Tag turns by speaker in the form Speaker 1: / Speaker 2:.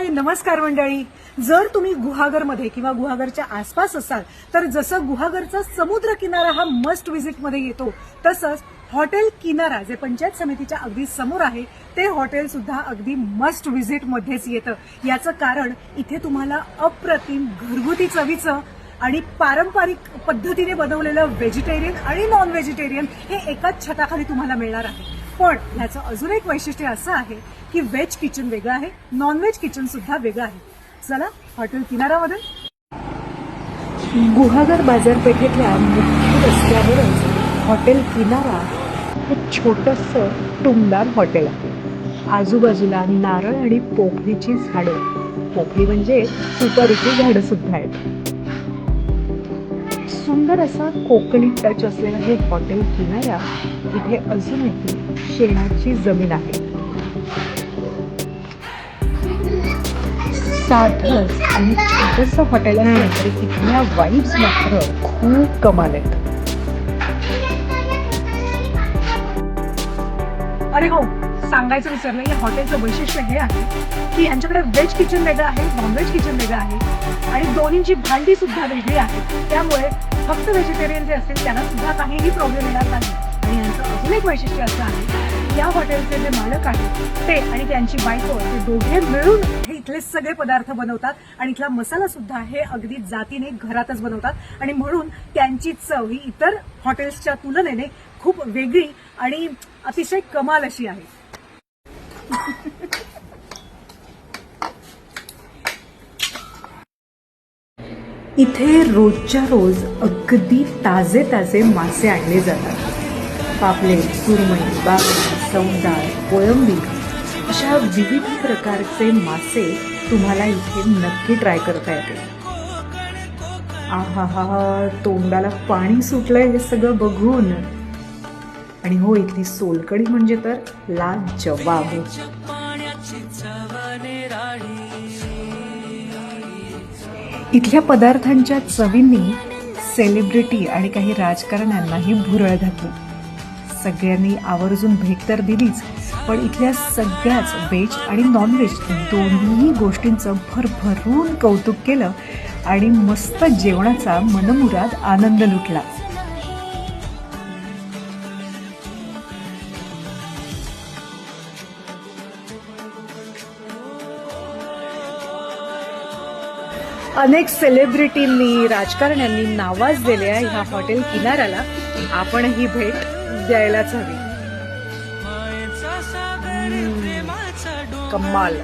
Speaker 1: हाय नमस्कार मंडळी. जर तुम्ही गुहागरमध्ये किंवा गुहागरच्या आसपास असाल तर जसं गुहागरचा समुद्र किनारा हा मस्ट विजिट मध्ये येतो तसंच हॉटेल किनारा जे पंचायत समितीच्या अगदी समोर आहे ते हॉटेल सुद्धा अगदी मस्ट विजिट मध्येच येतं. याचं कारण इथे तुम्हाला अप्रतिम घरगुती चवीचं आणि पारंपरिक पद्धतीने बनवलेलं व्हेजिटेरियन आणि नॉन व्हेजिटेरियन हे एकाच छताखाली तुम्हाला मिळणार आहे. पण ह्याचं अजून एक वैशिष्ट्य असं आहे की व्हेज किचन वेगळं आहे, नॉन व्हेज किचन सुद्धा वेगळं आहे. चला हॉटेल किनारामध्ये. गुहागर बाजारपेठेतल्या मुख्य रस्त्यावरच हॉटेल किनारा हे छोटंसं टुमदार हॉटेल आहे. आजूबाजूला नारळ आणि पोफळीची झाडं, पोफळी म्हणजे सुपारीची झाडं सुद्धा आहेत. सुंदर असा कोकणी टच असलेला हे हॉटेल किनारा. इथे अजूनही शेणाची जमीन आहे. साधंच आणि छोटंसं हॉटेल असलं तरी तिथल्या वाईब्स मात्र खूप कमाल आहेत. अरे हो, सांगायचं विसरलं, या हॉटेलचं वैशिष्ट्य हे आहे की यांच्याकडे व्हेज किचन वेगळं आहे, नॉनव्हेज किचन वेगळं आहे आणि दोन्हींची भांडी सुद्धा वेगळी आहे. त्यामुळे फक्त व्हेजिटेरियन जे असतील त्यांना सुद्धा काहीही प्रॉब्लेम येणार नाही. आणि यांचं अजून एक वैशिष्ट्य असं आहे, या हॉटेलचे जे मालक आहेत ते आणि त्यांची बायको ते दोघे मिळून हे इथले सगळे पदार्थ बनवतात आणि इथला मसाला सुद्धा हे अगदी जातीने घरातच बनवतात आणि म्हणून त्यांची चव ही इतर हॉटेल्सच्या तुलनेने खूप वेगळी आणि अतिशय कमाल अशी आहे. इथे रोजच्या रोज अगदी ताजे ताजे मासे आणले जातात. पापलेट, सुरमई, बागडी, सौंदाळ, कोळंबी अशा विविध प्रकारचे मासे तुम्हाला इथे नक्की ट्राय करता येते. आहा, तोंडाला पाणी सुटलंय हे सगळं बघून. आणि हो, इथली सोलकढी म्हणजे तर लाजवाब. इथल्या पदार्थांच्या चवींनी सेलिब्रिटी आणि काही राजकारण्यांनाही भुरळ घातली. सगळ्यांनी आवर्जून भेट तर दिलीच, पण इथल्या सगळ्याच व्हेज आणि नॉनव्हेज दोन्ही गोष्टींचं भरभरून कौतुक केलं आणि मस्त जेवणाचा मनमुराद आनंद लुटला. अनेक सेलिब्रिटींनी, राजकारण्यांनी नावाजलेल्या ह्या हॉटेल किनाऱ्याला आपणही भेट द्यायलाच हवी. कमाल.